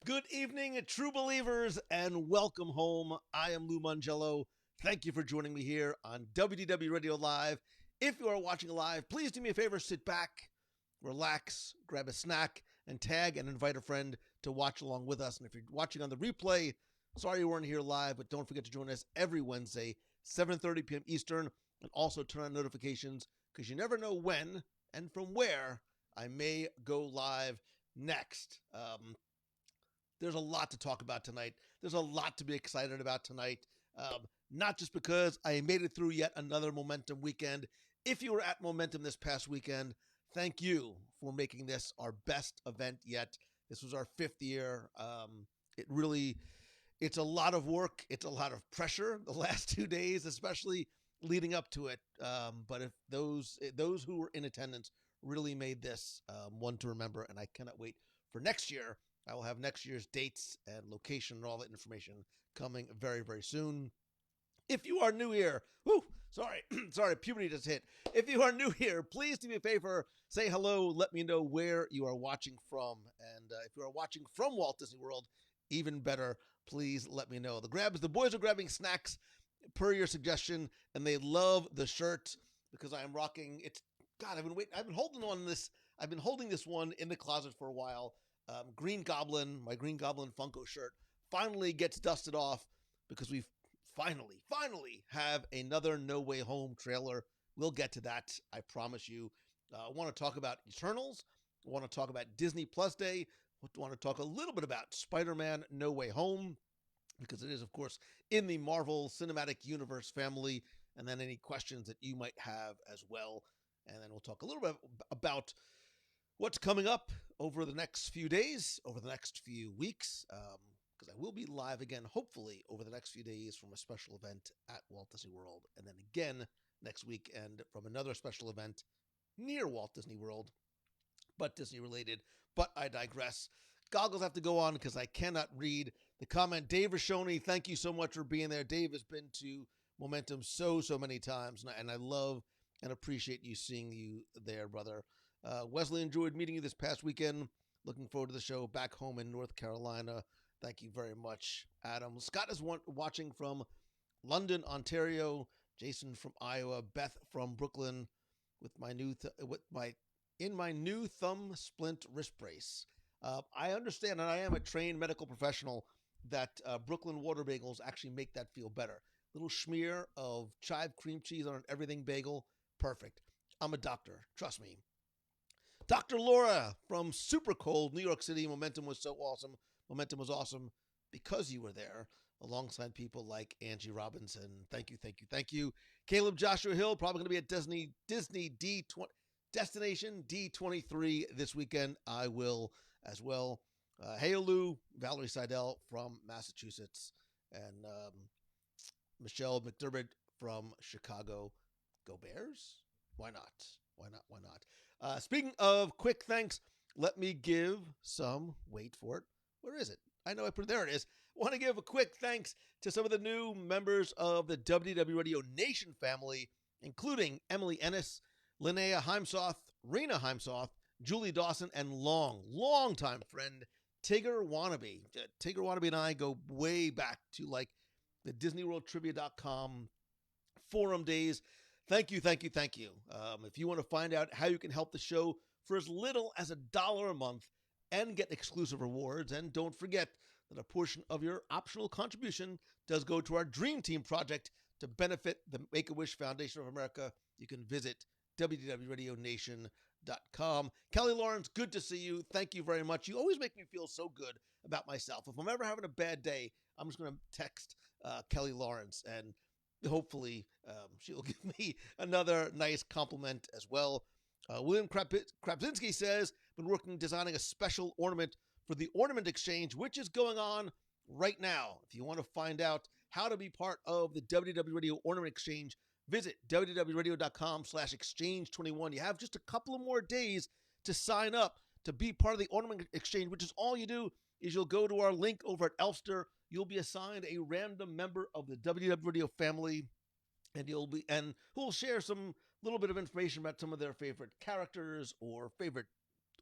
Good evening, true believers, and welcome home. I am Lou Mongello. Thank you for joining me here on WDW Radio Live. If you are watching live, please do me a favor, sit back, relax, grab a snack, and tag and invite a friend to watch along with us. And if you're watching on the replay, sorry you weren't here live, but don't forget to join us every Wednesday, 7:30 p.m. Eastern, and also turn on notifications because you never know when and from where I may go live next. There's a lot to talk about tonight. There's a lot to be excited about tonight. Not just because I made it through yet another Momentum weekend. If you were at Momentum this past weekend, thank you for making this our best event yet. This was our 5th year. It's a lot of work. It's a lot of pressure the last 2 days, especially leading up to it. But if those who were in attendance really made this one to remember, and I cannot wait for next year. I will have next year's dates and location and all that information coming very, very soon. If you are new here, sorry, puberty just hit. If you are new here, please do me a favor, say hello, let me know where you are watching from. And if you are watching from Walt Disney World, even better, please let me know. The boys are grabbing snacks per your suggestion, and they love the shirt because I am rocking it. God, I've been holding this one in the closet for a while. Green Goblin, my Green Goblin Funko shirt, finally gets dusted off because we finally have another No Way Home trailer. We'll get to that, I promise you. I want to talk about Eternals. I want to talk about Disney Plus Day. I want to talk a little bit about Spider-Man No Way Home because it is, of course, in the Marvel Cinematic Universe family, and then any questions that you might have as well. And then we'll talk a little bit about what's coming up over the next few days, over the next few weeks, because I will be live again, hopefully, over the next few days from a special event at Walt Disney World, and then again next weekend from another special event near Walt Disney World, but Disney-related. But I digress. Goggles have to go on because I cannot read the comment. Dave Rashoni, thank you so much for being there. Dave has been to Momentum so many times, and I love and appreciate you seeing you there, brother. Wesley, enjoyed meeting you this past weekend. Looking forward to the show back home in North Carolina. Thank you very much, Adam. Scott is watching from London, Ontario. Jason from Iowa. Beth from Brooklyn with my new thumb splint wrist brace. I understand, and I am a trained medical professional, that Brooklyn water bagels actually make that feel better. Little smear of chive cream cheese on an everything bagel. Perfect. I'm a doctor. Trust me. Dr. Laura from super cold New York City. Momentum was so awesome. Momentum was awesome because you were there alongside people like Angie Robinson. Thank you. Caleb Joshua Hill, probably going to be at Disney Destination D23 this weekend. I will as well. Hey Lou, Valerie Seidel from Massachusetts, and Michelle McDermott from Chicago. Go Bears? Why not? Speaking of quick thanks, let me give some, wait for it. Where is it? I know I put it, there it is. Want to give a quick thanks to some of the new members of the WDW Radio Nation family, including Emily Ennis, Linnea Heimsoth, Rena Heimsoth, Julie Dawson, and long-time friend, Tigger Wannabe. Tigger Wannabe and I go way back to like the DisneyWorldTrivia.com forum days. Thank you. If you want to find out how you can help the show for as little as $1 a month and get exclusive rewards, and don't forget that a portion of your optional contribution does go to our Dream Team project to benefit the Make-A-Wish Foundation of America, you can visit WDWRadioNation.com. Kelly Lawrence, good to see you. Thank you very much. You always make me feel so good about myself. If I'm ever having a bad day, I'm just going to text Kelly Lawrence, and hopefully she'll give me another nice compliment as well. William Krapzinski says, been working designing a special ornament for the Ornament Exchange, which is going on right now. If you want to find out how to be part of the WDW Radio Ornament Exchange, visit www.radio.com/exchange21. You have just a couple of more days to sign up to be part of the Ornament Exchange, which is all you do is you'll go to our link over at Elfster. You'll be assigned a random member of the WDW Radio family, and who will share some little bit of information about some of their favorite characters or favorite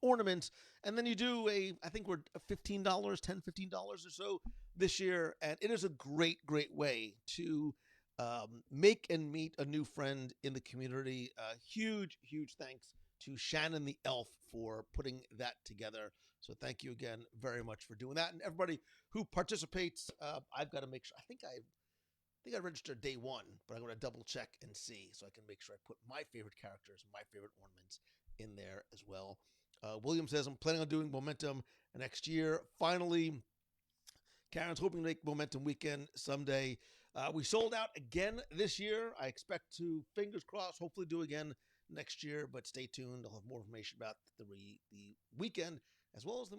ornaments, and then you do I think we're $15, $15 or so this year, and it is a great way to make and meet a new friend in the community. Huge thanks to Shannon the Elf for putting that together. So thank you again very much for doing that, and everybody who participates. I've got to make sure. I think I registered day one, but I'm going to double check and see so I can make sure I put my favorite characters, my favorite ornaments in there as well. William says, I'm planning on doing Momentum next year. Finally, Karen's hoping to make Momentum Weekend someday. We sold out again this year. I expect to, fingers crossed, hopefully do again next year, but stay tuned. I'll have more information about the weekend, as well as the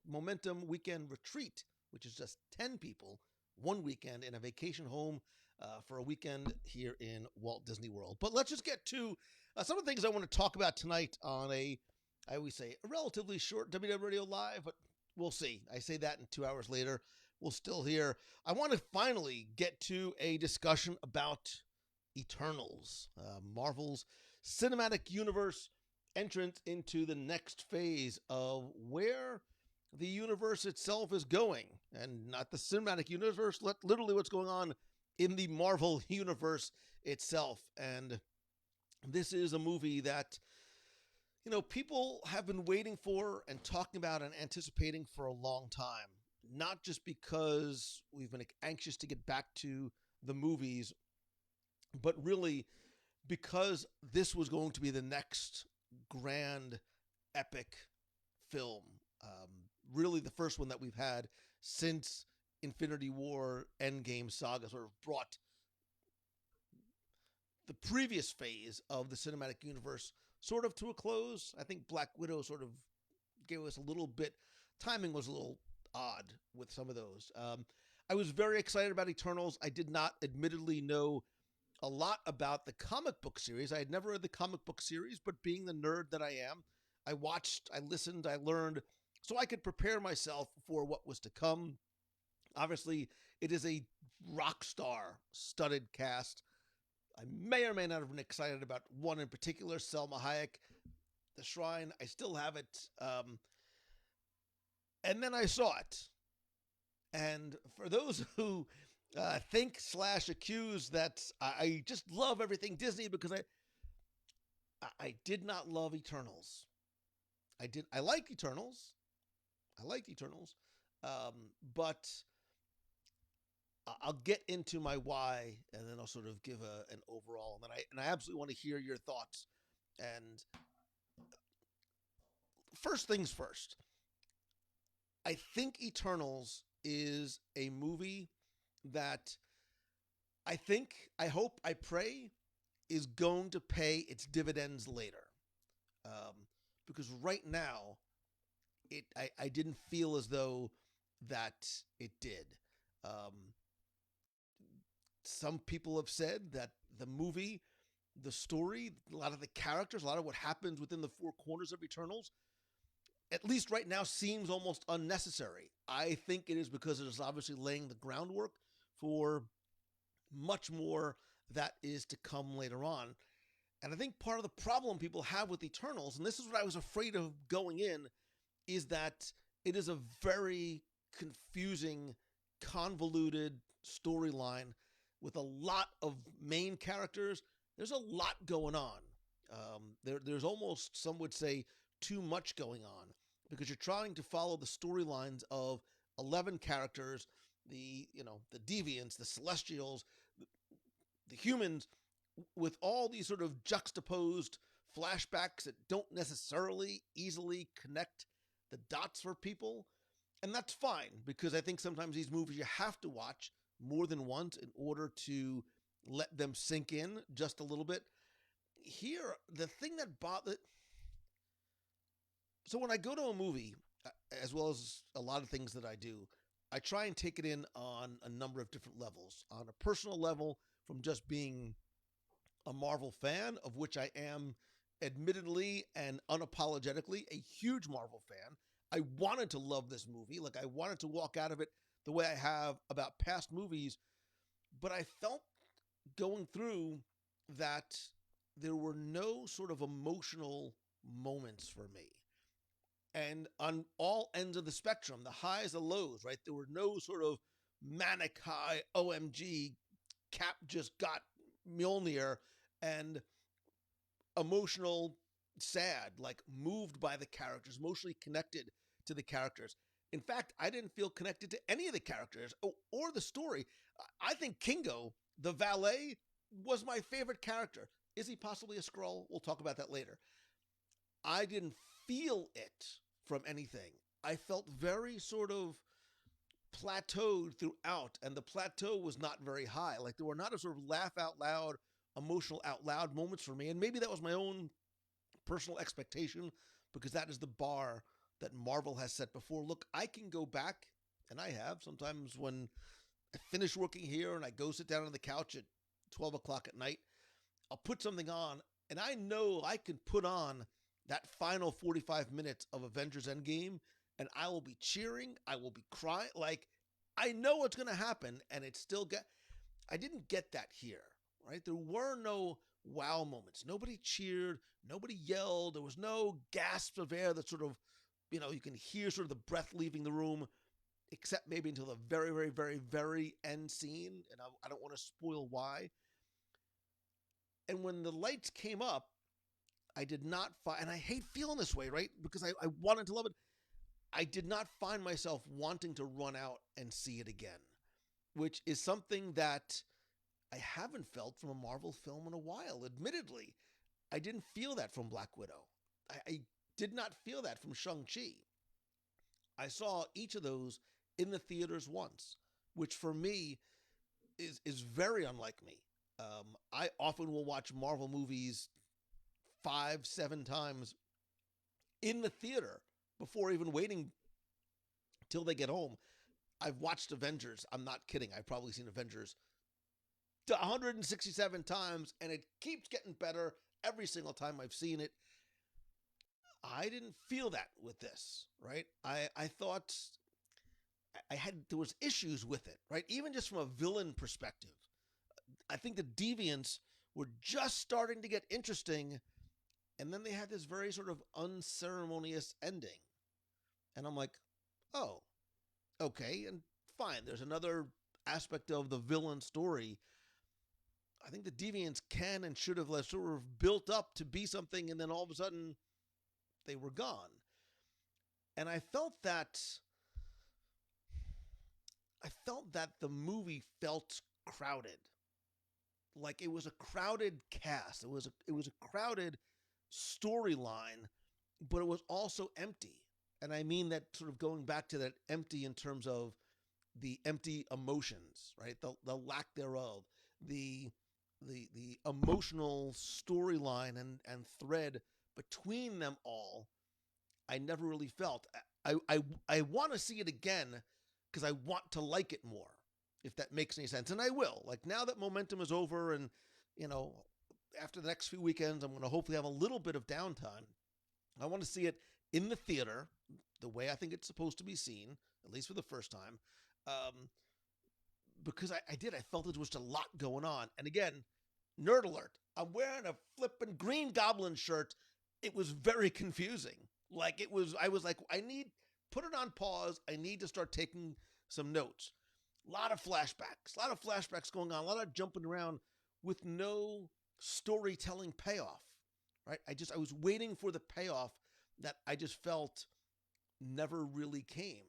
Momentum Weekend Retreat, which is just 10 people, one weekend in a vacation home for a weekend here in Walt Disney World. But let's just get to some of the things I want to talk about tonight on I always say, a relatively short WDW Radio Live, but we'll see. I say that, and 2 hours later, we'll still hear. I want to finally get to a discussion about Eternals, Marvel's cinematic universe entrance into the next phase of where the universe itself is going, and not the cinematic universe, literally what's going on in the Marvel universe itself. And this is a movie that, you know, people have been waiting for and talking about and anticipating for a long time, not just because we've been anxious to get back to the movies, but really because this was going to be the next grand epic film. Really the first one that we've had since Infinity War Endgame saga sort of brought the previous phase of the cinematic universe sort of to a close. I think Black Widow sort of gave us a little bit, timing was a little odd with some of those. I was very excited about Eternals. I did not admittedly know a lot about the comic book series. I had never read the comic book series, but being the nerd that I am, I watched, I listened, I learned, so I could prepare myself for what was to come. Obviously, it is a rock star studded cast. I may or may not have been excited about one in particular, Selma Hayek, The Shrine. I still have it. And then I saw it. And for those who think/accuse that I just love everything Disney, because I did not love Eternals. I liked Eternals. But I'll get into my why, and then I'll sort of give an overall, and I absolutely want to hear your thoughts. And first things first, I think Eternals is a movie that I hope, I pray is going to pay its dividends later. Because right now, I didn't feel as though that it did. Some people have said that the movie, the story, a lot of the characters, a lot of what happens within the four corners of Eternals, at least right now, seems almost unnecessary. I think it is because it is obviously laying the groundwork for much more that is to come later on. And I think part of the problem people have with Eternals, and this is what I was afraid of going in, is that it is a very confusing, convoluted storyline with a lot of main characters. There's a lot going on. There's almost, some would say, too much going on, because you're trying to follow the storylines of 11 characters, the deviants, the celestials, the humans, with all these sort of juxtaposed flashbacks that don't necessarily easily connect the dots for people. And that's fine, because I think sometimes these movies you have to watch more than once in order to let them sink in just a little bit. Here, the thing that bothered... So when I go to a movie, as well as a lot of things that I do, I try and take it in on a number of different levels. On a personal level, from just being a Marvel fan, of which I am admittedly and unapologetically a huge Marvel fan. I wanted to love this movie. Like, I wanted to walk out of it the way I have about past movies, but I felt going through that there were no sort of emotional moments for me. And on all ends of the spectrum, the highs, the lows, right? There were no sort of manic high, OMG, Cap just got Mjolnir, and emotional, sad, like moved by the characters, emotionally connected to the characters. In fact, I didn't feel connected to any of the characters or the story. I think Kingo, the valet, was my favorite character. Is he possibly a Skrull? We'll talk about that later. I didn't feel it from anything. I felt very sort of plateaued throughout, and the plateau was not very high. Like there were not a sort of laugh out loud, emotional out loud moments for me, and maybe that was my own personal expectation because that is the bar that Marvel has set before. Look, I can go back, and I have sometimes when I finish working here and I go sit down on the couch at 12 o'clock at night, I'll put something on, and I know I can put on that final 45 minutes of Avengers Endgame, and I will be cheering, I will be crying, like I know what's going to happen, and it still I didn't get that here, right? There were no wow moments. Nobody cheered, nobody yelled, there was no gasps of air that sort of, you can hear sort of the breath leaving the room, except maybe until the very, very, very, very end scene, and I don't want to spoil why. And when the lights came up, I did not find, and I hate feeling this way, right? Because I wanted to love it. I did not find myself wanting to run out and see it again, which is something that I haven't felt from a Marvel film in a while. Admittedly, I didn't feel that from Black Widow. I did not feel that from Shang-Chi. I saw each of those in the theaters once, which for me is very unlike me. I often will watch Marvel movies 5, 7 times in the theater before even waiting till they get home. I've watched Avengers. I'm not kidding. I've probably seen Avengers 167 times, and it keeps getting better every single time I've seen it. I didn't feel that with this, right? I thought there was issues with it, right? Even just from a villain perspective. I think the deviants were just starting to get interesting, and then they had this very sort of unceremonious ending. And I'm like, oh, okay, and fine. There's another aspect of the villain story. I think the deviants can and should have sort of built up to be something, and then all of a sudden they were gone. And I felt that the movie felt crowded. Like it was a crowded cast. It was a crowded storyline, but it was also empty. And I mean that sort of going back to that empty in terms of the empty emotions, right? The lack thereof, the emotional storyline and thread between them all, I never really felt. I want to see it again because I want to like it more, if that makes any sense. And I will. Like now that momentum is over and, after the next few weekends, I'm going to hopefully have a little bit of downtime. I want to see it in the theater the way I think it's supposed to be seen, at least for the first time. Because I felt there was a lot going on. And again, nerd alert, I'm wearing a flippin' Green Goblin shirt. It was very confusing. Like I was like, put it on pause. I need to start taking some notes. A lot of flashbacks going on, a lot of jumping around with no storytelling payoff, right? I was waiting for the payoff that I just felt never really came.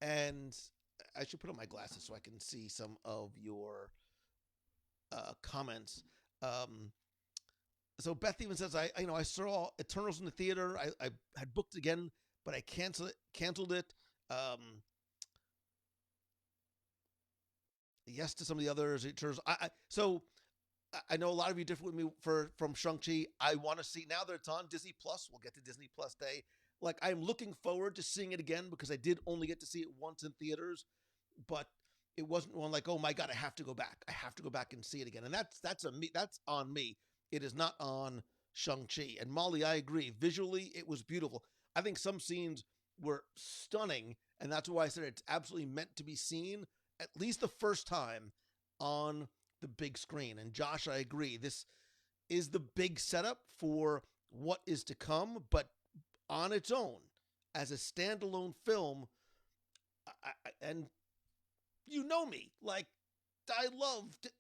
And I should put on my glasses so I can see some of your comments. So Beth even says, I saw Eternals in the theater. I had booked again, but I canceled it. Yes to some of the others. So I know a lot of you differ with me from Shang-Chi. I want to see, now that it's on Disney Plus, we'll get to Disney Plus Day. Like, I'm looking forward to seeing it again because I did only get to see it once in theaters, but it wasn't one like, oh my God, I have to go back. I have to go back and see it again. And that's on me. It is not on Shang-Chi. And Molly, I agree. Visually, it was beautiful. I think some scenes were stunning, and that's why I said it's absolutely meant to be seen at least the first time on the big screen. And Josh, I agree. This is the big setup for what is to come, but on its own, as a standalone film, and you know me, like I loved,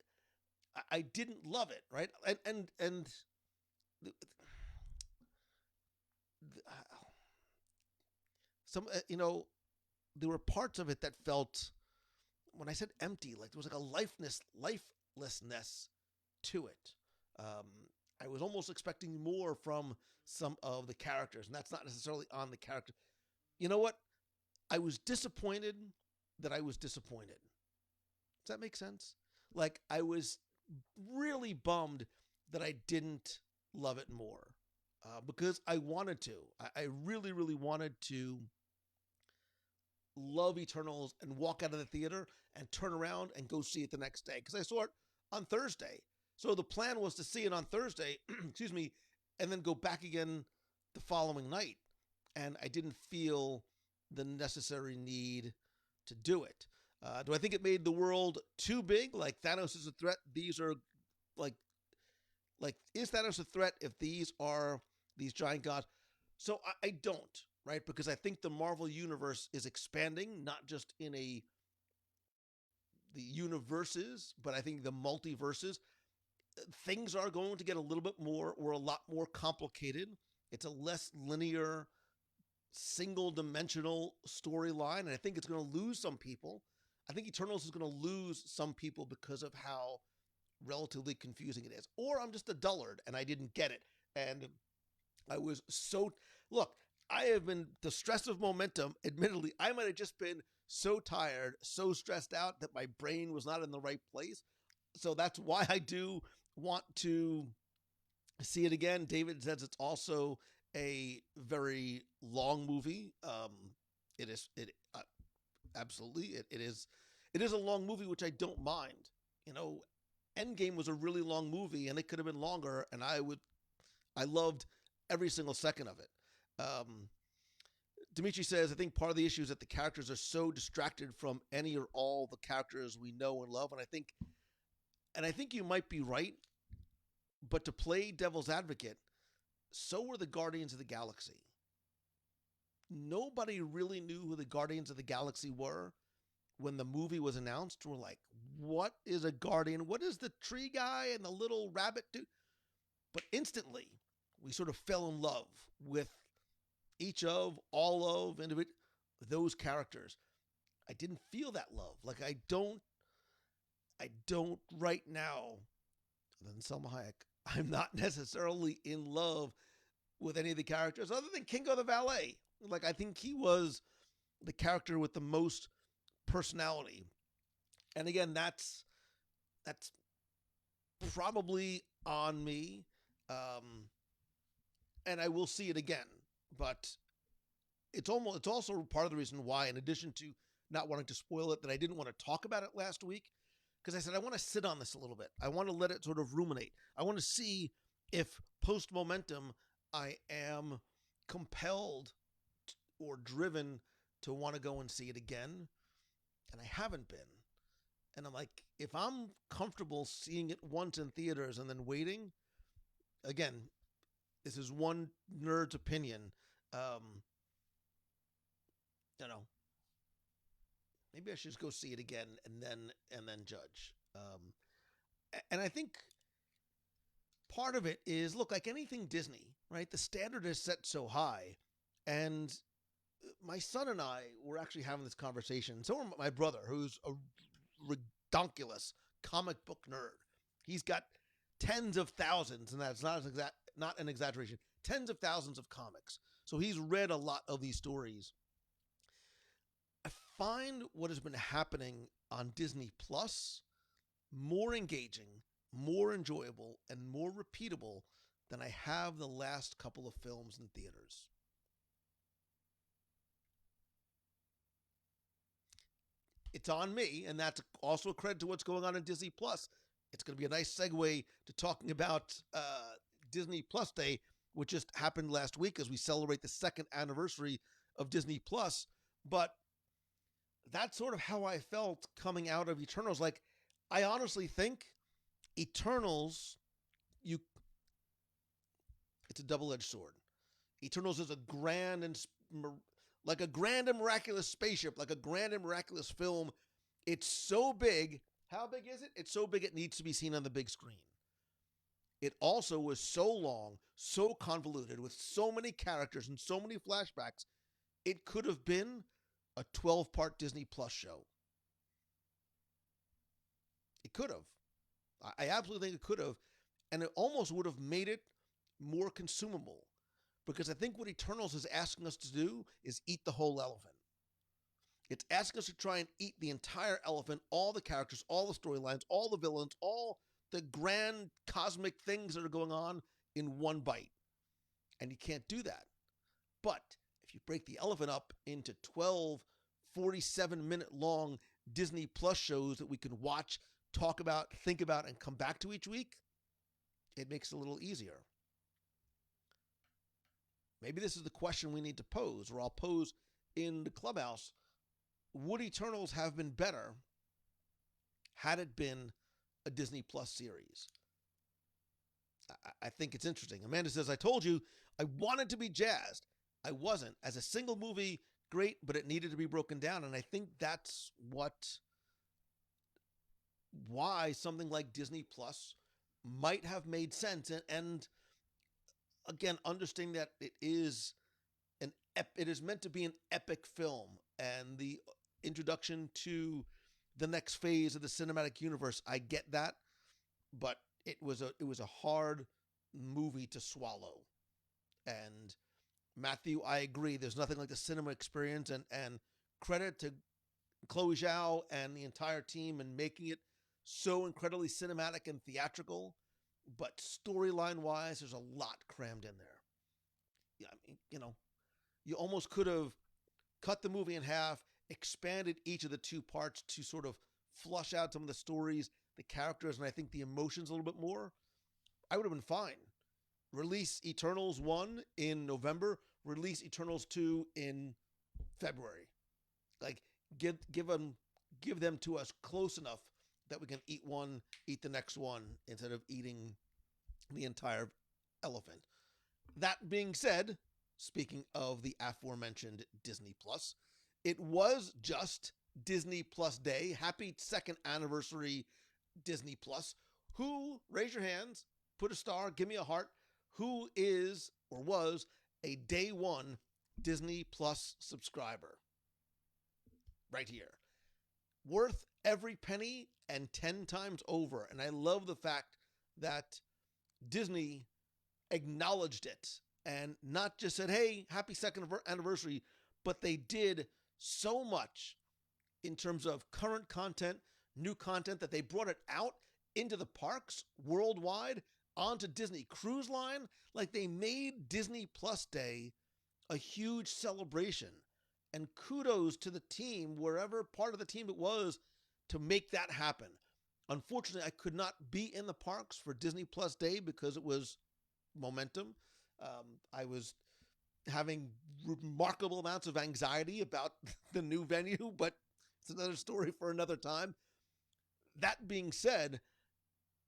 I didn't love it, right? And some, there were parts of it that felt, when I said empty, like there was like a lifelessness to it. Um, I was almost expecting more from some of the characters, and that's not necessarily on the character. You know what? I was disappointed that I was disappointed. Does that make sense? Like I was really bummed that I didn't love it more, because I wanted to. I really, really wanted to love Eternals and walk out of the theater and turn around and go see it the next day, because I saw it on Thursday. So the plan was to see it on Thursday, excuse me, and then go back again the following night. And I didn't feel the necessary need to do it. Do I think it made the world too big? Like Thanos is a threat. These are like is Thanos a threat if these are these giant gods? So I don't, right? Because I think the Marvel universe is expanding, not just in the universes, but I think the multiverses. Things are going to get a little bit more, or a lot more complicated. It's a less linear, single dimensional storyline, and I think it's going to lose some people. I think Eternals is going to lose some people because of how relatively confusing it is. Or I'm just a dullard and I didn't get it. And I was so, look, I have been, the stress of momentum, admittedly, I might have just been so tired, so stressed out that my brain was not in the right place. So that's why I do want to see it again. David says it's also a very long movie. It is, absolutely, it is a long movie, which I don't mind. You know, Endgame was a really long movie, and it could have been longer, and I loved every single second of it. Dimitri says, I think part of the issue is that the characters are so distracted from any or all the characters we know and love, and I think you might be right, but to play devil's advocate, so were the Guardians of the Galaxy. Nobody really knew who the Guardians of the Galaxy were when the movie was announced. We're like, what is a Guardian? What is the tree guy and the little rabbit do? But instantly, we sort of fell in love with all of, those characters. I didn't feel that love. Like I don't right now, other than Selma Hayek, I'm not necessarily in love with any of the characters other than Kingo the Valet. Like I think he was the character with the most personality. And again, that's probably on me. And I will see it again, but it's also part of the reason why, in addition to not wanting to spoil it, that I didn't want to talk about it last week, because I said I want to sit on this a little bit. I want to let it sort of ruminate. I want to see if post momentum I am compelled or driven to want to go and see it again, and I haven't been. And I'm like, if I'm comfortable seeing it once in theaters and then waiting, again, this is one nerd's opinion. You know, maybe I should just go see it again and then judge. And I think part of it is, look, like anything Disney, right? The standard is set so high, and my son and I were actually having this conversation. So my brother, who's a redonkulous comic book nerd. He's got tens of thousands, and that's not an exaggeration, tens of thousands of comics. So he's read a lot of these stories. I find what has been happening on Disney Plus more engaging, more enjoyable, and more repeatable than I have the last couple of films in theaters. It's on me, and that's also a credit to what's going on in Disney Plus. It's going to be a nice segue to talking about Disney Plus Day, which just happened last week as we celebrate the second anniversary of Disney Plus. But that's sort of how I felt coming out of Eternals. Like, I honestly think Eternals, it's a double-edged sword. Eternals is a grand and like a grand and miraculous spaceship, like a grand and miraculous film. It's so big. How big is it? It's so big it needs to be seen on the big screen. It also was so long, so convoluted, with so many characters and so many flashbacks. It could have been a 12-part Disney Plus show. It could have. I absolutely think it could have. And it almost would have made it more consumable. Because I think what Eternals is asking us to do is eat the whole elephant. It's asking us to try and eat the entire elephant, all the characters, all the storylines, all the villains, all the grand cosmic things that are going on in one bite. And you can't do that. But if you break the elephant up into 12 47-minute long Disney Plus shows that we can watch, talk about, think about, and come back to each week, it makes it a little easier. Maybe this is the question we need to pose, or I'll pose in the clubhouse. Would Eternals have been better had it been a Disney Plus series? I think it's interesting. Amanda says, I told you I wanted to be jazzed. I wasn't. As a single movie, great, but it needed to be broken down. And I think that's why something like Disney Plus might have made sense. And again, understanding that it is meant to be an epic film, and the introduction to the next phase of the cinematic universe. I get that, but it was a hard movie to swallow. And Matthew, I agree. There's nothing like the cinema experience, and credit to Chloe Zhao and the entire team in making it so incredibly cinematic and theatrical. But storyline wise, there's a lot crammed in there. Yeah, I mean, you almost could have cut the movie in half, expanded each of the two parts to sort of flush out some of the stories, the characters, and I think the emotions a little bit more. I would have been fine. Release Eternals 1 in November, release Eternals 2 in February. Like, give them to us close enough that we can eat one, eat the next one, instead of eating the entire elephant. That being said, speaking of the aforementioned Disney Plus, it was just Disney Plus Day. Happy second anniversary, Disney Plus. Who, raise your hands, put a star, give me a heart, who is or was a day one Disney Plus subscriber? Right here. Worth every penny and 10 times over. And I love the fact that Disney acknowledged it and not just said, hey, happy second anniversary, but they did so much in terms of current content, new content, that they brought it out into the parks worldwide, onto Disney Cruise Line. Like, they made Disney Plus Day a huge celebration. And kudos to the team, wherever part of the team it was, to make that happen. Unfortunately, I could not be in the parks for Disney Plus Day because it was Momentum. I was having remarkable amounts of anxiety about the new venue, but it's another story for another time. That being said,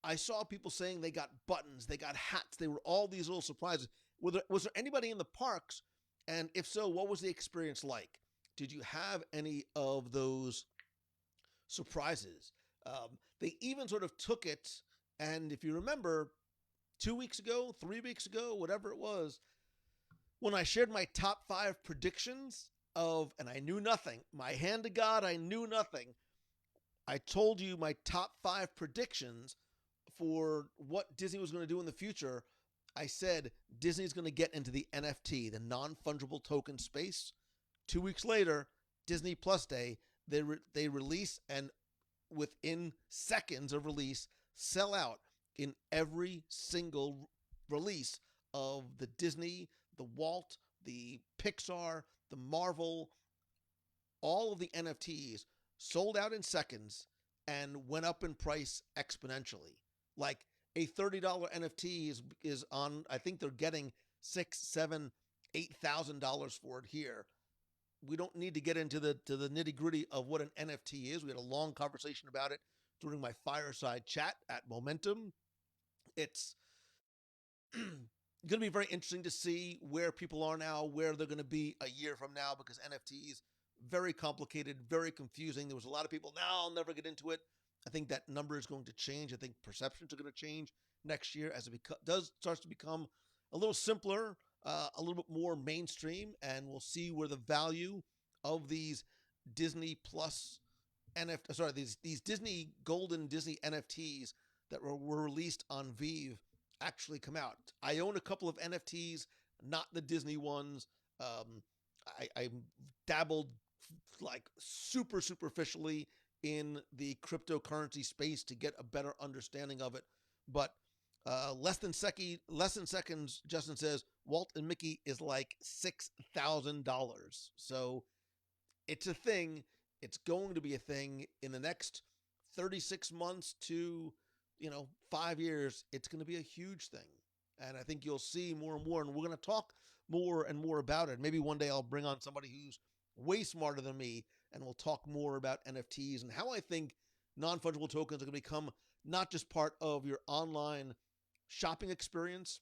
I saw people saying they got buttons, they got hats, they were all these little surprises. Was there anybody in the parks? And if so, what was the experience like? Did you have any of those surprises? They even sort of took it, and if you remember, 2 weeks ago, 3 weeks ago, whatever it was, when I shared my top 5 predictions and I knew nothing, my hand to God, I knew nothing. I told you my top 5 predictions for what Disney was going to do in the future. I said Disney's going to get into the NFT, the non-fungible token space. 2 weeks later, Disney Plus Day, they release, and within seconds of release, sell out in every single release of the Disney, the Walt, the Pixar, the Marvel. All of the NFTs sold out in seconds and went up in price exponentially. Like, a $30 NFT is on, I think they're getting $6,000, $7,000, $8,000 for it here. We don't need to get into the nitty gritty of what an NFT is. We had a long conversation about it during my fireside chat at Momentum. It's going to be very interesting to see where people are now, where they're going to be a year from now, because NFTs, very complicated, very confusing. There was a lot of people, no, I'll never get into it. I think that number is going to change. I think perceptions are going to change next year as it starts to become a little simpler, a little bit more mainstream, and we'll see where the value of these Disney Plus these Disney Golden Disney NFTs that were released on Vive actually come out. I own a couple of NFTs, not the Disney ones. I dabbled like super superficially in the cryptocurrency space to get a better understanding of it. But less than seconds, Justin says Walt and Mickey is like $6,000. So it's a thing. It's going to be a thing in the next 36 months to 5 years. It's going to be a huge thing, and I think you'll see more and more. And we're going to talk more and more about it. Maybe one day I'll bring on somebody who's way smarter than me, and we'll talk more about NFTs and how I think non-fungible tokens are going to become not just part of your online shopping experience,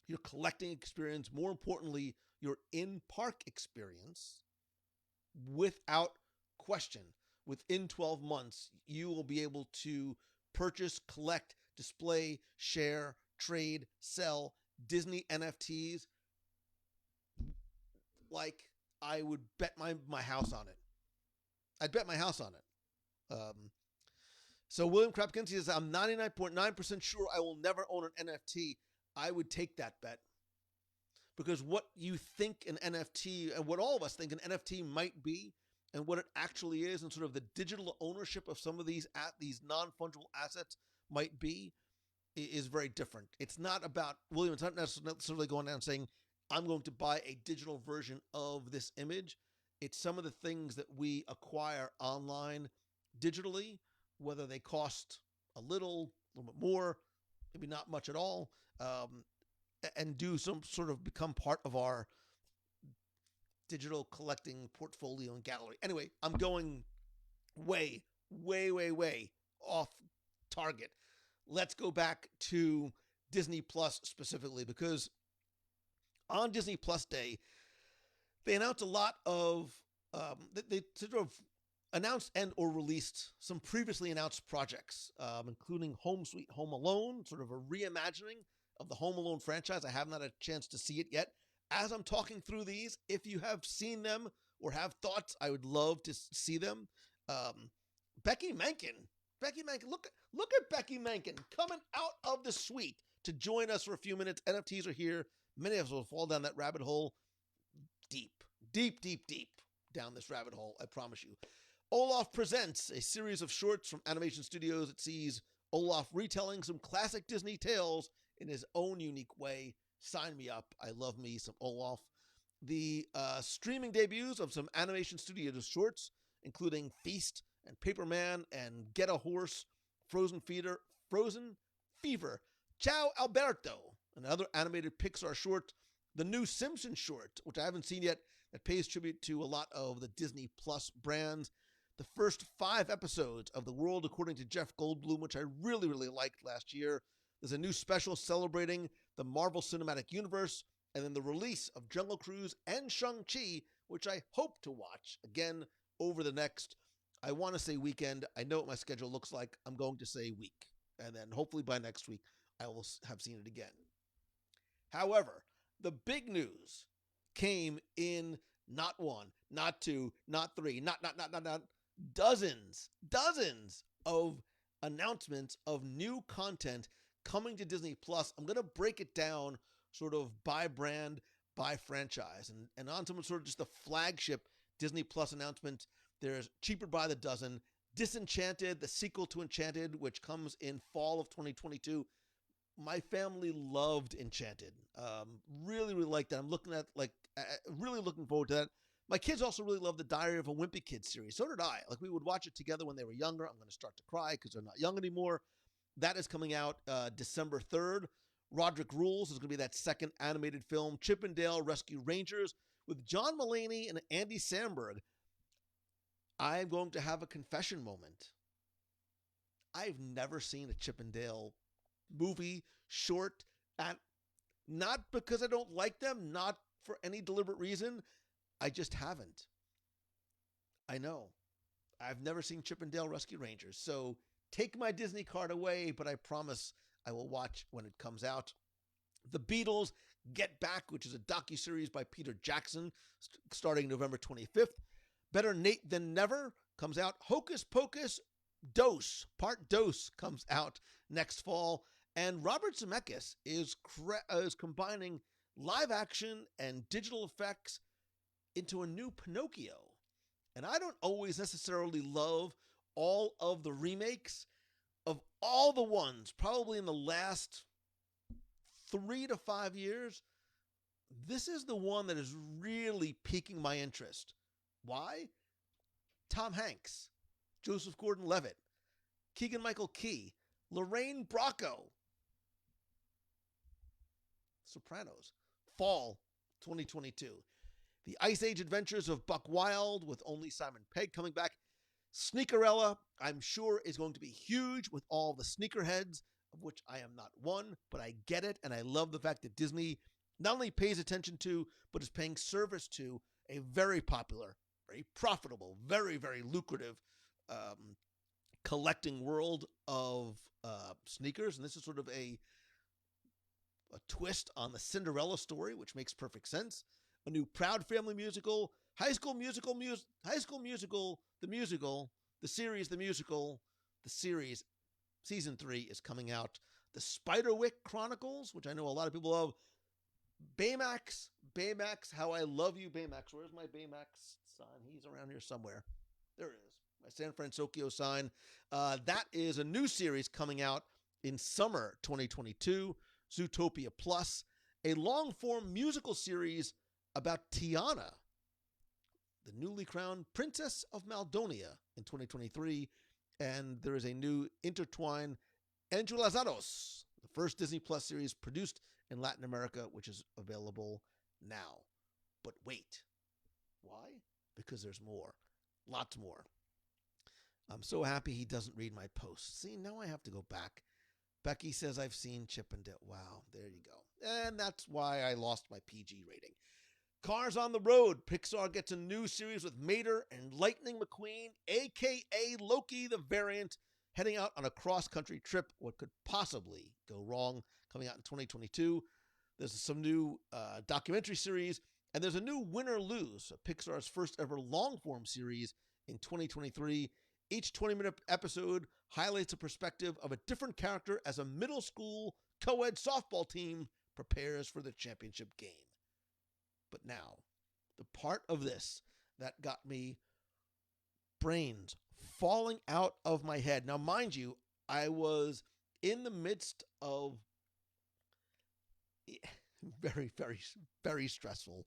your collecting experience, more importantly, your in-park experience. Without question, within 12 months, you will be able to purchase, collect, display, share, trade, sell Disney NFTs like I would bet my house on it. I'd bet my house on it. So William Krapkinski says, I'm 99.9% sure I will never own an NFT. I would take that bet. Because what you think an NFT, and what all of us think an NFT might be, and what it actually is, and sort of the digital ownership of some of these non-fungible assets might be, is very different. It's not about, William, it's not necessarily going down and saying, I'm going to buy a digital version of this image. It's some of the things that we acquire online digitally, whether they cost a little bit more, maybe not much at all, and do some sort of become part of our digital collecting portfolio and gallery. Anyway, I'm going way off target. Let's go back to Disney Plus specifically, because on Disney Plus Day, they announced a lot of, they sort of announced and or released some previously announced projects, including Home Sweet Home Alone, sort of a reimagining of the Home Alone franchise. I haven't had a chance to see it yet. As I'm talking through these, if you have seen them or have thoughts, I would love to see them. Becky Menken, look at Becky Menken coming out of the suite to join us for a few minutes. NFTs are here. Many of us will fall down that rabbit hole deep down this rabbit hole, I promise you. Olaf Presents, a series of shorts from animation studios. It sees Olaf retelling some classic Disney tales in his own unique way. Sign me up. I love me some Olaf. The streaming debuts of some animation studios shorts, including Feast and Paperman and Get a Horse, Frozen Fever, Ciao Alberto, another animated Pixar short, the new Simpsons short, which I haven't seen yet, that pays tribute to a lot of the Disney Plus brands. The first 5 episodes of The World According to Jeff Goldblum, which I really liked last year. There's a new special celebrating the Marvel Cinematic Universe, and then the release of Jungle Cruise and Shang-Chi, which I hope to watch again over the next, I want to say weekend. I know what my schedule looks like. I'm going to say week. And then hopefully by next week, I will have seen it again. However, the big news came in not 1, not 2, not 3, not dozens of announcements of new content coming to Disney Plus. I'm going to break it down sort of by brand, by franchise, and on some sort of just the flagship Disney Plus announcement. There's Cheaper by the Dozen, Disenchanted, the sequel to Enchanted, which comes in fall of 2022. My family loved Enchanted. Really liked that. I'm really looking forward to that. My kids also really love the Diary of a Wimpy Kid series. So did I. Like, we would watch it together when they were younger. I'm going to start to cry because they're not young anymore. That is coming out December 3rd. Roderick Rules is going to be that second animated film. Chip 'n Dale Rescue Rangers with John Mulaney and Andy Samberg. I'm going to have a confession moment. I've never seen a Chip 'n Dale movie, short, and Not because I don't like them, not for any deliberate reason. I just haven't. I know. I've never seen Chip and Dale Rescue Rangers. So take my Disney card away, but I promise I will watch when it comes out. The Beatles Get Back, which is a docuseries by Peter Jackson, starting November 25th. Better Nate Than Never comes out. Hocus Pocus Dose, Part Dose, comes out next fall. And Robert Zemeckis is combining live action and digital effects into a new Pinocchio. And I don't always necessarily love all of the remakes. Of all the ones, probably in the last 3 to 5 years, this is the one that is really piquing my interest. Why? Tom Hanks, Joseph Gordon-Levitt, Keegan-Michael Key, Lorraine Bracco. Sopranos. Fall 2022. The Ice Age Adventures of Buck Wild with only Simon Pegg coming back. Sneakerella, I'm sure, is going to be huge with all the sneakerheads, of which I am not one, but I get it, and I love the fact that Disney not only pays attention to, but is paying service to a very popular, very profitable, very, very lucrative collecting world of sneakers. And this is sort of a twist on the Cinderella story, which makes perfect sense. A new Proud Family musical, High School Musical, the musical, the series, season 3 is coming out. The Spiderwick Chronicles, which I know a lot of people love. Baymax, How I Love You, Baymax. Where's my Baymax sign? He's around here somewhere. There it is, my San Francisco sign. That is a new series coming out in summer 2022. Zootopia Plus, a long-form musical series about Tiana, the newly crowned Princess of Maldonia, in 2023. And there is a new Intertwine Enchulazados, the first Disney Plus series produced in Latin America, which is available now. But wait. Why? Because there's more. Lots more. I'm so happy he doesn't read my posts. See, now I have to go back. Becky says I've seen Chip and Dale. Wow, there you go. And that's why I lost my PG rating. Cars on the Road. Pixar gets a new series with Mater and Lightning McQueen, a.k.a. Loki the Variant, heading out on a cross-country trip. What could possibly go wrong? Coming out in 2022. There's some new documentary series, and there's a new Win or Lose, Pixar's first ever long-form series in 2023. Each 20-minute episode highlights a perspective of a different character as a middle school co-ed softball team prepares for the championship game. But now, the part of this that got me brains falling out of my head. Now, mind you, I was in the midst of very, very, very stressful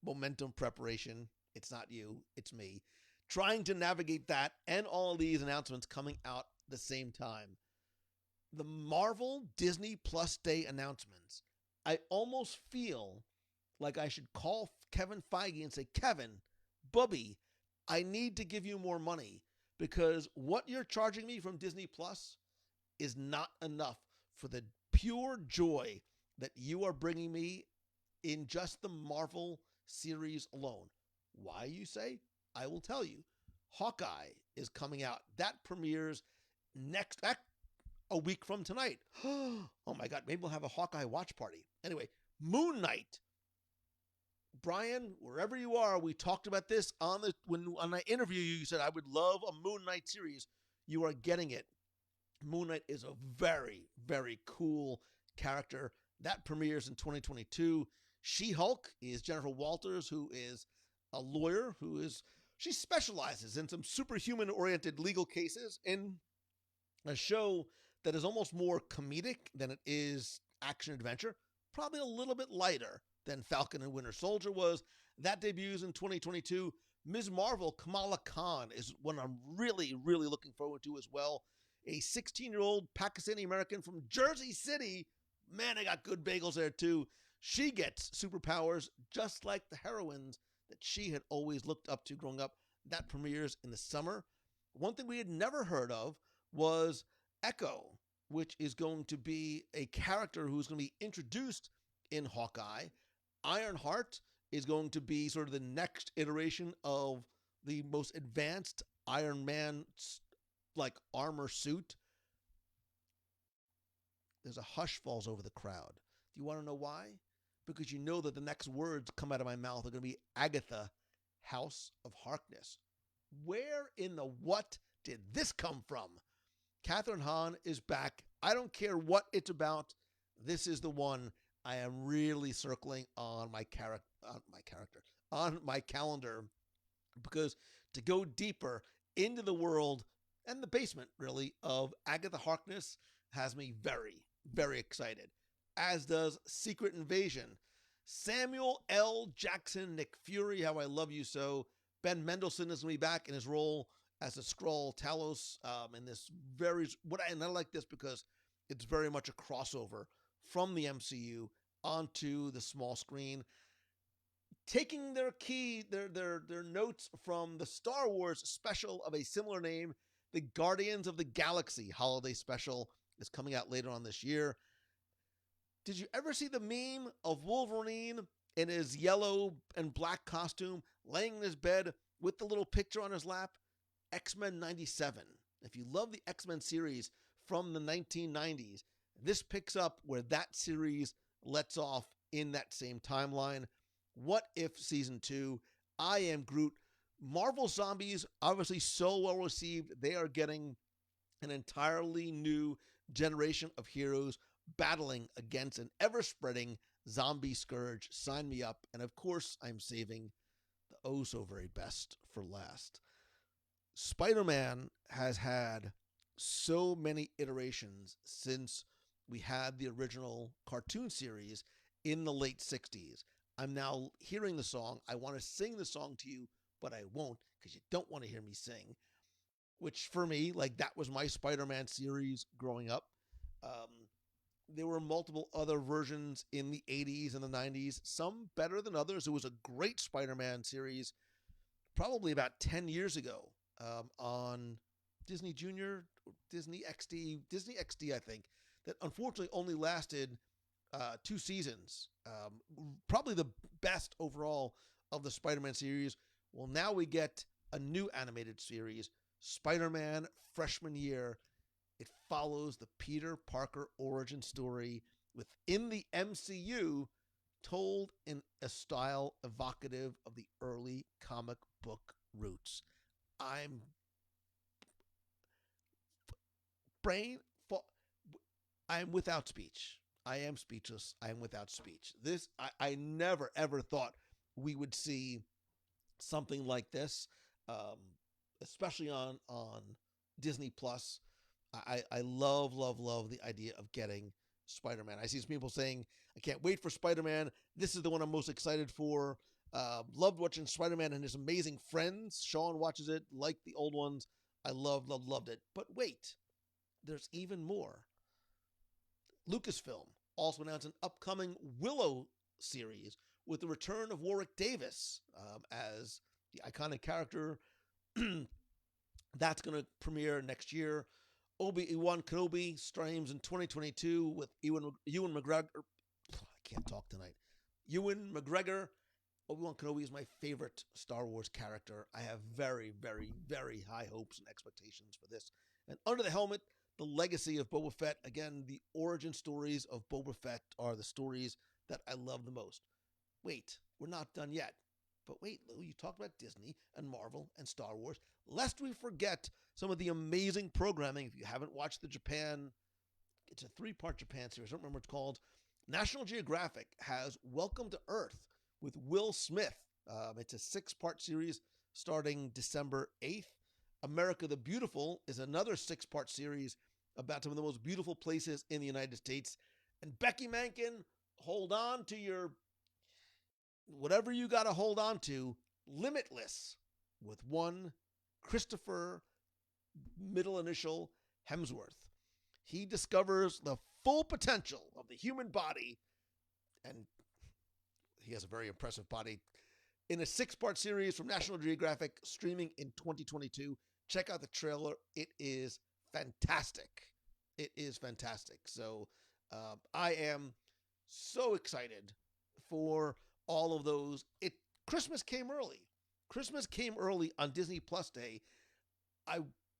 momentum preparation. It's not you, it's me. Trying to navigate that and all of these announcements coming out the same time. The Marvel Disney Plus Day announcements. I almost feel like I should call Kevin Feige and say, Kevin, Bubby, I need to give you more money because what you're charging me from Disney Plus is not enough for the pure joy that you are bringing me in just the Marvel series alone. Why, you say? I will tell you. Hawkeye is coming out. That premieres a week from tonight. Oh my God, maybe we'll have a Hawkeye watch party. Anyway, Moon Knight. Brian, wherever you are, we talked about this when I interviewed you. You said I would love a Moon Knight series. You are getting it. Moon Knight is a very, very cool character. That premieres in 2022. She-Hulk is Jennifer Walters, who is a lawyer she specializes in some superhuman-oriented legal cases in a show that is almost more comedic than it is action-adventure, probably a little bit lighter than Falcon and Winter Soldier was. That debuts in 2022. Ms. Marvel, Kamala Khan, is one I'm really, really looking forward to as well. A 16-year-old Pakistani-American from Jersey City. Man, I got good bagels there, too. She gets superpowers just like the heroines that she had always looked up to growing up. That premieres in the summer. One thing we had never heard of was Echo, which is going to be a character who's going to be introduced in Hawkeye. Ironheart is going to be sort of the next iteration of the most advanced Iron Man like armor suit. There's a hush falls over the crowd. Do you want to know why? Because you know that the next words come out of my mouth are going to be Agatha, House of Harkness. Where in the what did this come from? Catherine Hahn is back. I don't care what it's about. This is the one I am really circling on my calendar, because to go deeper into the world and the basement, really, of Agatha Harkness has me very, very excited, as does Secret Invasion. Samuel L. Jackson, Nick Fury, How I Love You So. Ben Mendelsohn is going to be back in his role as a Skrull Talos in this and I like this because it's very much a crossover from the MCU onto the small screen, taking their notes from the Star Wars special of a similar name. The Guardians of the Galaxy holiday special is coming out later on this year. Did you ever see the meme of Wolverine in his yellow and black costume laying in his bed with the little picture on his lap? X-Men 97. If you love the X-Men series from the 1990s, this picks up where that series lets off in that same timeline. What If Season 2, I Am Groot. Marvel Zombies, obviously so well received. They are getting an entirely new generation of heroes battling against an ever-spreading zombie scourge. Sign me up. And of course, I'm saving the oh so very best for last. Spider-Man has had so many iterations since we had the original cartoon series in the late 60s. I'm now hearing the song. I want to sing the song to you, but I won't, because you don't want to hear me sing. Which for me, like, that was my Spider-Man series growing up. There were multiple other versions in the 80s and the 90s, some better than others. It was a great Spider-Man series probably about 10 years ago on Disney Junior, Disney XD, I think, that unfortunately only lasted 2 seasons. Probably the best overall of the Spider-Man series. Well, now we get a new animated series, Spider-Man Freshman Year. It follows the Peter Parker origin story within the MCU, told in a style evocative of the early comic book roots. I'm without speech. I am speechless. I am without speech. I never ever thought we would see something like this, especially on Disney Plus. I love the idea of getting Spider-Man. I see some people saying, I can't wait for Spider-Man. This is the one I'm most excited for. Loved watching Spider-Man and his amazing friends. Sean watches it, like the old ones. I loved it. But wait, there's even more. Lucasfilm also announced an upcoming Willow series with the return of Warwick Davis as the iconic character. That's going to premiere next year. Obi-Wan Kenobi streams in 2022 with Ewan McGregor. I can't talk tonight. Ewan McGregor. Obi-Wan Kenobi is my favorite Star Wars character. I have very, very, very high hopes and expectations for this. And Under the Helmet, the legacy of Boba Fett. Again, the origin stories of Boba Fett are the stories that I love the most. Wait, we're not done yet. But wait, Lou, you talked about Disney and Marvel and Star Wars. Lest we forget some of the amazing programming. If you haven't watched the Japan, it's a 3-part Japan series. I don't remember what it's called. National Geographic has Welcome to Earth with Will Smith. It's a 6-part series starting December 8th. America the Beautiful is another 6-part series about some of the most beautiful places in the United States. And Becky Mankin, hold on to your whatever you got to hold on to. Limitless with one Christopher, middle initial, Hemsworth. He discovers the full potential of the human body, and he has a very impressive body, in a 6-part series from National Geographic, streaming in 2022. Check out the trailer. It is fantastic. It is fantastic. So I am so excited for all of those. Christmas came early. Christmas came early on Disney Plus Day. I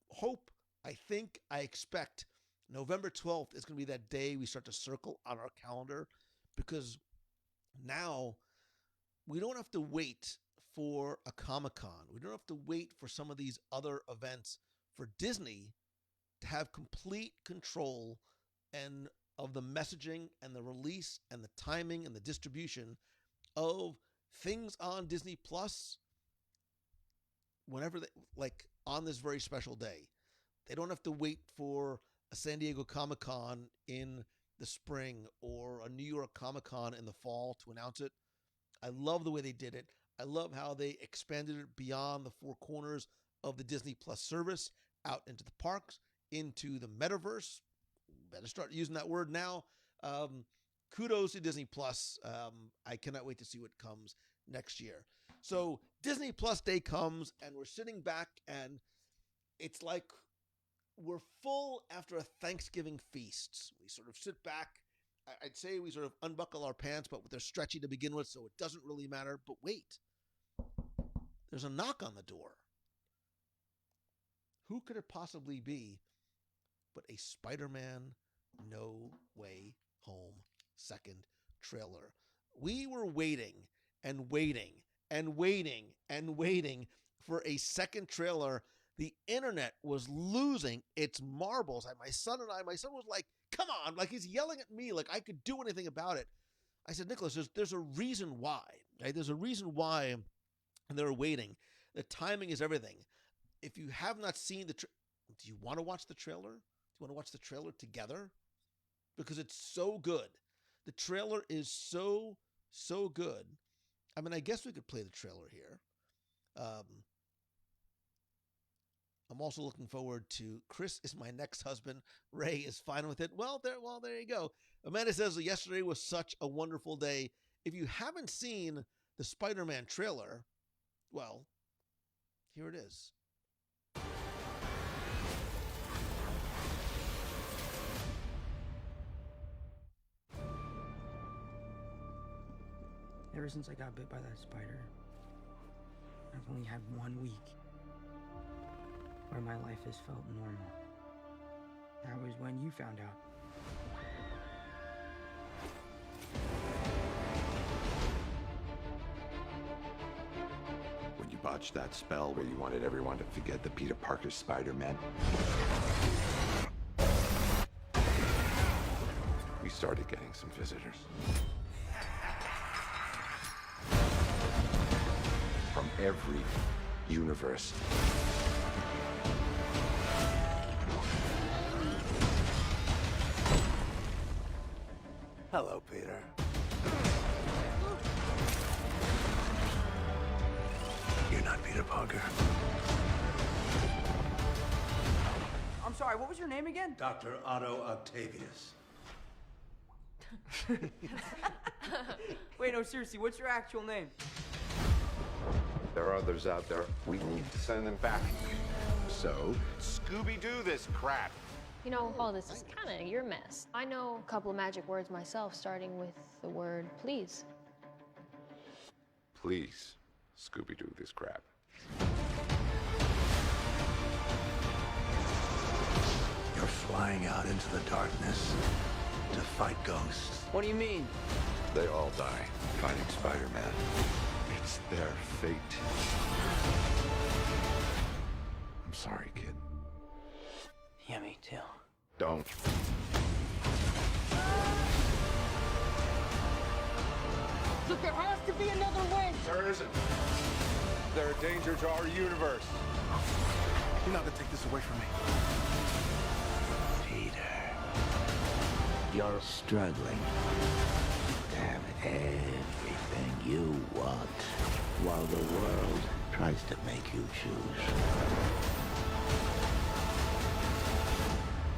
hope, I think, I expect November 12th is going to be that day we start to circle on our calendar, because now we don't have to wait for a Comic-Con. We don't have to wait for some of these other events for Disney to have complete control and of the messaging and the release and the timing and the distribution of things on Disney Plus whenever they, like on this very special day. They don't have to wait for a San Diego Comic-Con in the spring or a New York Comic-Con in the fall to announce it. I love the way they did it. I love how they expanded it beyond the four corners of the Disney Plus service, out into the parks, into the metaverse. Better start using that word now. Kudos to Disney Plus. I cannot wait to see what comes next year. So Disney Plus Day comes, and we're sitting back, and it's like we're full after a Thanksgiving feast. We sort of sit back. I'd say we sort of unbuckle our pants, but they're stretchy to begin with, so it doesn't really matter. But wait, there's a knock on the door. Who could it possibly be but a Spider-Man No Way Home second trailer? We were waiting and waiting and waiting and waiting for a second trailer. The internet was losing its marbles. My son was like, come on, like he's yelling at me like I could do anything about it. I said, Nicholas, there's a reason why. Right? There's a reason why, and they're waiting. The timing is everything. If you have not seen do you want to watch the trailer? Do you want to watch the trailer together? Because it's so good. The trailer is so good. I mean, I guess we could play the trailer here. I'm also looking forward to Chris is my next husband. Ray is fine with it. Well, there you go. Amanda says yesterday was such a wonderful day. If you haven't seen the Spider-Man trailer, well, here it is. Ever since I got bit by that spider, I've only had 1 week where my life has felt normal. That was when you found out. When you botched that spell where you wanted everyone to forget the Peter Parker Spider-Man, we started getting some visitors. From every universe. Hello, Peter. You're not Peter Parker. I'm sorry, what was your name again? Dr. Otto Octavius. Wait, no, seriously, what's your actual name? There are others out there. We need to send them back. So, Scooby-Doo this crap. You know, all this is kind of your mess. I know a couple of magic words myself, starting with the word please. Please, Scooby-Doo this crap. You're flying out into the darkness to fight ghosts. What do you mean? They all die fighting Spider-Man. It's their fate. I'm sorry, kid. Yeah, me too. Don't. Look, there has to be another way. There isn't. They're a danger to our universe. You're not gonna take this away from me. Peter, you're struggling to have everything you want while the world tries to make you choose.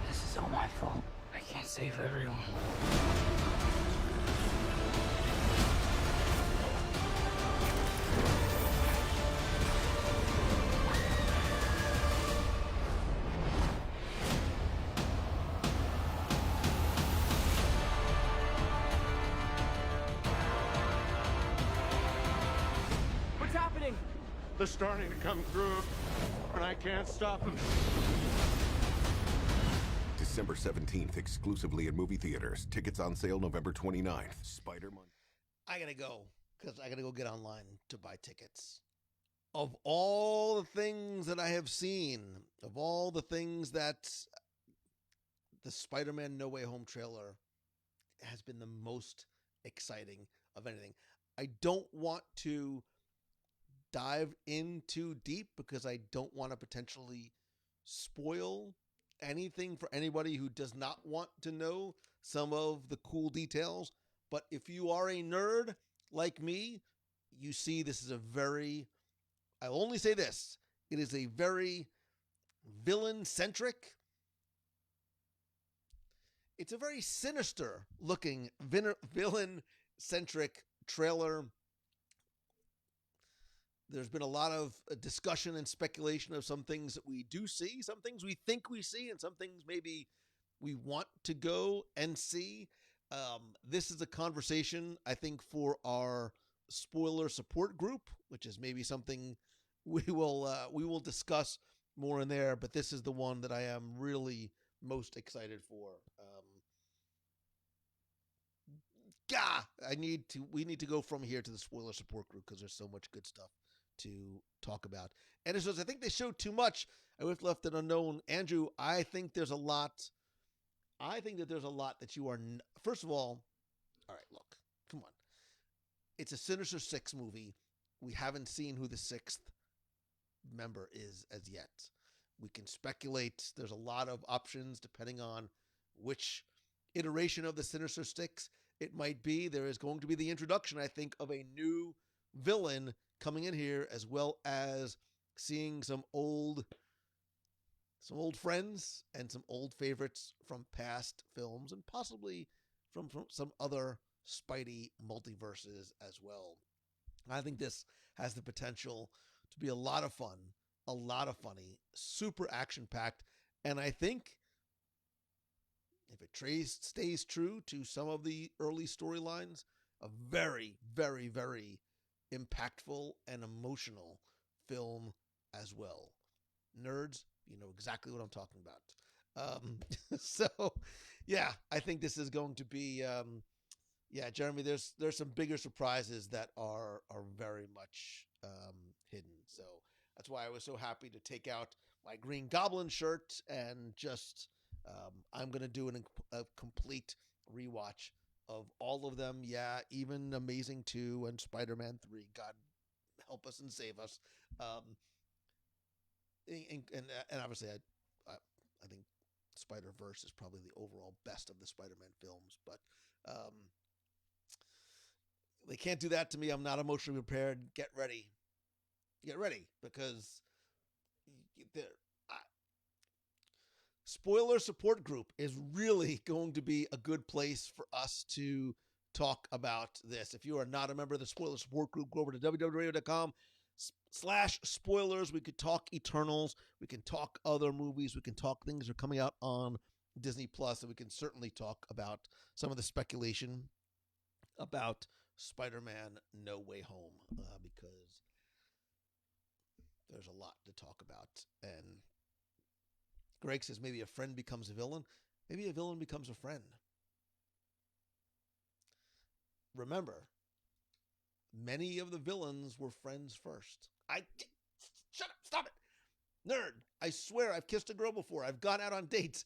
This is all my fault. I can't save everyone. They're starting to come through, and I can't stop them. December 17th, exclusively in movie theaters. Tickets on sale November 29th. Spider-Man. I gotta go, because I gotta go get online to buy tickets. Of all the things that I have seen, of all the things that the Spider-Man No Way Home trailer has been the most exciting of anything. I don't want to dive in too deep because I don't want to potentially spoil anything for anybody who does not want to know some of the cool details. But if you are a nerd like me, you see this is a very, I'll only say this, it is a very villain-centric, it's a very sinister looking villain-centric trailer. There's been a lot of discussion and speculation of some things that we do see, some things we think we see, and some things maybe we want to go and see. This is a conversation, I think, for our spoiler support group, which is maybe something we will discuss more in there. But this is the one that I am really most excited for. We need to go from here to the spoiler support group because there's so much good stuff to talk about. And as I think they showed too much, I was left an unknown. Andrew, I think there's a lot. I think that there's a lot that you are. First of all right, look, come on. It's a Sinister Six movie. We haven't seen who the sixth member is as yet. We can speculate. There's a lot of options depending on which iteration of the Sinister Six it might be. There is going to be the introduction, I think, of a new villain coming in here, as well as seeing some old friends and some old favorites from past films and possibly from some other Spidey multiverses as well. I think this has the potential to be a lot of fun, a lot of funny, super action-packed, and I think if it stays true to some of the early storylines, a very, very, very impactful and emotional film as well. Nerds, you know exactly what I'm talking about. So, yeah, I think this is going to be, Jeremy, there's some bigger surprises that are very much hidden. So that's why I was so happy to take out my Green Goblin shirt and just, I'm going to do a complete rewatch of all of them. Yeah, even Amazing 2 and Spider-Man 3. God help us and save us. And obviously, I think Spider-Verse is probably the overall best of the Spider-Man films, but they can't do that to me. I'm not emotionally prepared. Get ready, because spoiler support group is really going to be a good place for us to talk about this. If you are not a member of the spoiler support group, go over to www.radio.com/spoilers. We could talk Eternals. We can talk other movies. We can talk things that are coming out on Disney Plus, and we can certainly talk about some of the speculation about Spider-Man No Way Home, because there's a lot to talk about. And Greg says maybe a friend becomes a villain. Maybe a villain becomes a friend. Remember, many of the villains were friends first. Shut up, stop it. Nerd, I swear I've kissed a girl before. I've gone out on dates.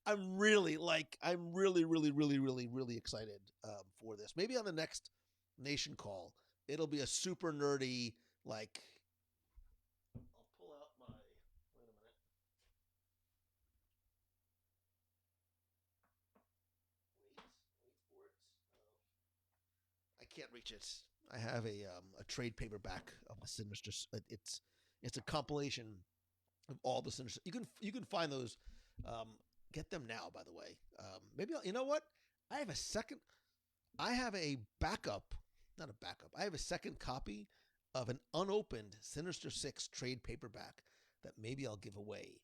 I'm really, really, really excited for this. Maybe on the next Nation Call, it'll be a super nerdy, I'll pull out my, wait a minute. Wait for it. I can't reach it. I have a trade paperback of the Sinister. It's a compilation of all the Sinister. You can find those. Get them now, by the way. Maybe you know what? I have a backup. Not a backup. I have a second copy of an unopened Sinister Six trade paperback that maybe I'll give away.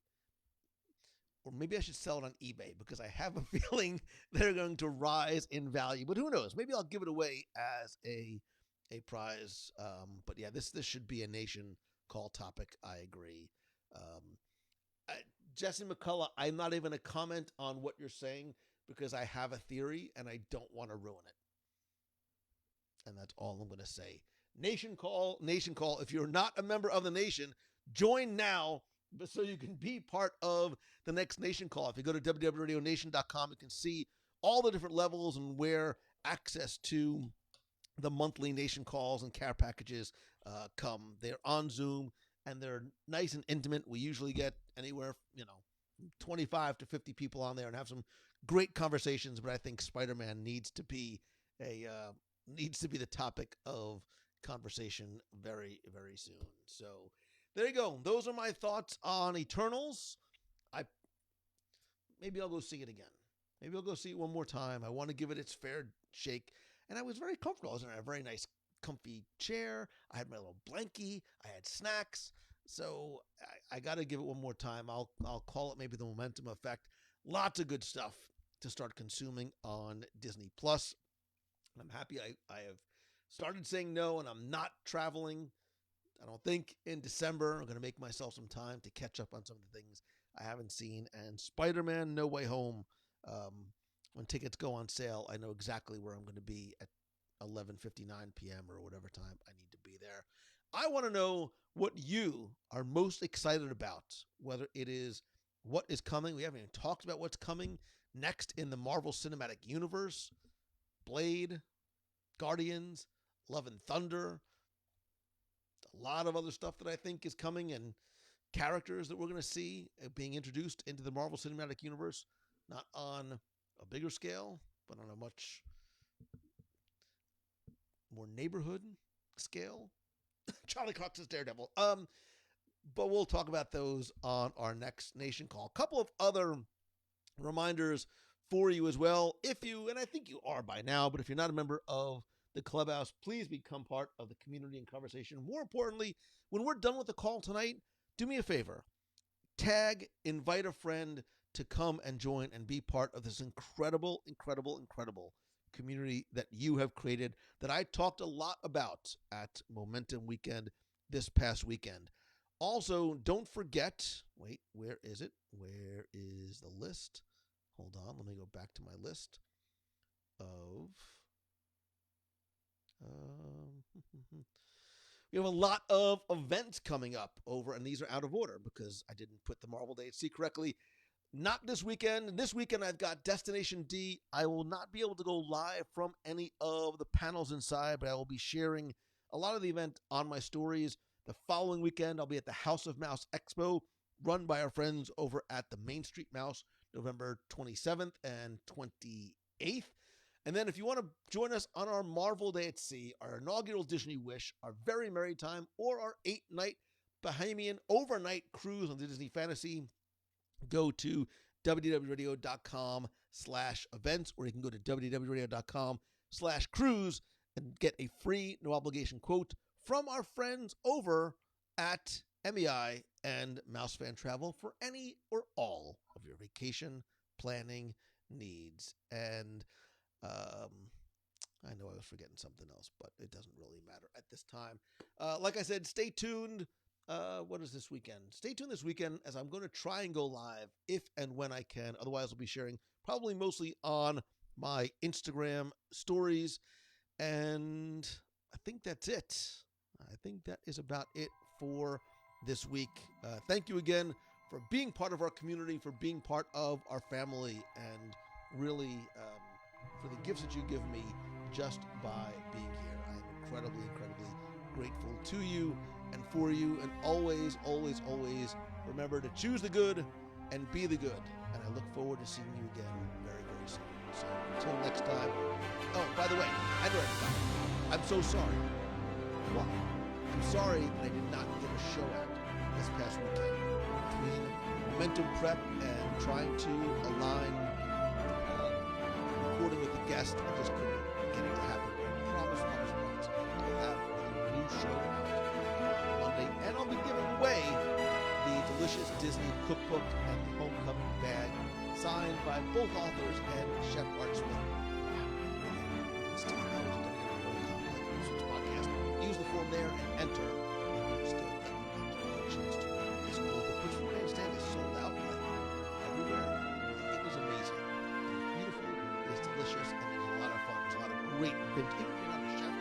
Or maybe I should sell it on eBay because I have a feeling they're going to rise in value. But who knows? Maybe I'll give it away as a a prize. But yeah, this should be a nation call topic. I agree. Jesse McCullough, I'm not even going to comment on what you're saying because I have a theory and I don't want to ruin it. And that's all I'm going to say. Nation call. If you're not a member of the nation, join now so you can be part of the next nation call. If you go to WDWRadioNATION.com, you can see all the different levels and where access to the monthly nation calls and care packages come. They're on Zoom and they're nice and intimate. We usually get anywhere, 25 to 50 people on there and have some great conversations. But I think Spider-Man needs to be the topic of conversation very, very soon. So there you go. Those are my thoughts on Eternals. Maybe I'll go see it again. Maybe I'll go see it one more time. I want to give it its fair shake. And I was very comfortable. I was in a very nice, comfy chair. I had my little blankie. I had snacks. So I got to give it one more time. I'll call it maybe the momentum effect. Lots of good stuff to start consuming on Disney Plus. I'm happy I have started saying no, and I'm not traveling. I don't think in December. I'm going to make myself some time to catch up on some of the things I haven't seen. And Spider-Man No Way Home, when tickets go on sale, I know exactly where I'm going to be at 11:59 p.m. or whatever time I need to be there. I want to know what you are most excited about, whether it is what is coming. We haven't even talked about what's coming next in the Marvel Cinematic Universe. Blade, Guardians, Love and Thunder, a lot of other stuff that I think is coming, and characters that we're going to see being introduced into the Marvel Cinematic Universe, not on a bigger scale, but on a much more neighborhood scale. Charlie Cox's Daredevil. But we'll talk about those on our next Nation Call. A couple of other reminders for you as well. If you, and I think you are by now, but if you're not a member of the Clubhouse, please become part of the community and conversation. More importantly, when we're done with the call tonight, do me a favor. Tag, invite a friend to come and join and be part of this incredible community that you have created, that I talked a lot about at Momentum Weekend this past weekend. Also, don't forget, wait, where is it? Where is the list? Hold on, let me go back to my list of... we have a lot of events coming up over, and these are out of order because I didn't put the Marvel Day at Sea correctly. Not this weekend. This weekend I've got Destination D. I will not be able to go live from any of the panels inside, but I will be sharing a lot of the event on my stories. The following weekend I'll be at the House of Mouse Expo, run by our friends over at the Main Street Mouse, November 27th and 28th. And then if you want to join us on our Marvel Day at Sea, our inaugural Disney Wish, our Very Merry Time, or our 8-night Bahamian overnight cruise on the Disney Fantasy, go to WDWRadio.com/events, or you can go to WDWRadio.com/cruise and get a free, no obligation quote from our friends over at MEI and Mouse Fan Travel for any or all of your vacation planning needs. And I know I was forgetting something else, but it doesn't really matter at this time. Like I said, stay tuned. What is this weekend? Stay tuned this weekend as I'm going to try and go live if and when I can. Otherwise, I'll be sharing probably mostly on my Instagram stories. And I think that's it. I think that is about it for this week. Thank you again for being part of our community, for being part of our family, and really for the gifts that you give me just by being here. I am incredibly grateful to you and for you, and always remember to choose the good and be the good. And I look forward to seeing you again very, very soon. So until next time. Oh, by the way, I'm so sorry. What? I'm sorry that I did not get a show out this past weekend. Between Momentum Prep and trying to align recording with the guest, I just couldn't get it to happen. I promise. I'll have a new show out Monday, and I'll be giving away the delicious Disney cookbook and the homecoming bag signed by both authors and Chef Art Smith. It's 10 hours a day. platform there and enter. There's still a chance to win this global, which from what I understand is sold out everywhere. It was amazing. It was beautiful. It was delicious, and it was a lot of fun. There's a lot of great vintage. Even if you're not a chef,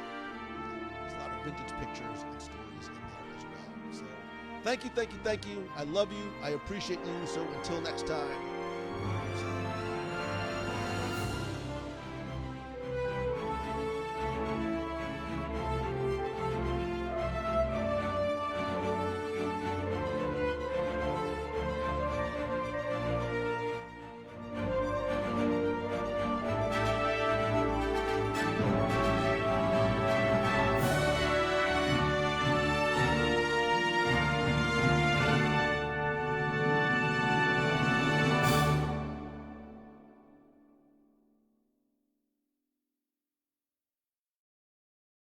there's a lot of vintage pictures and stories in there as well. So thank you. I love you. I appreciate you. So until next time.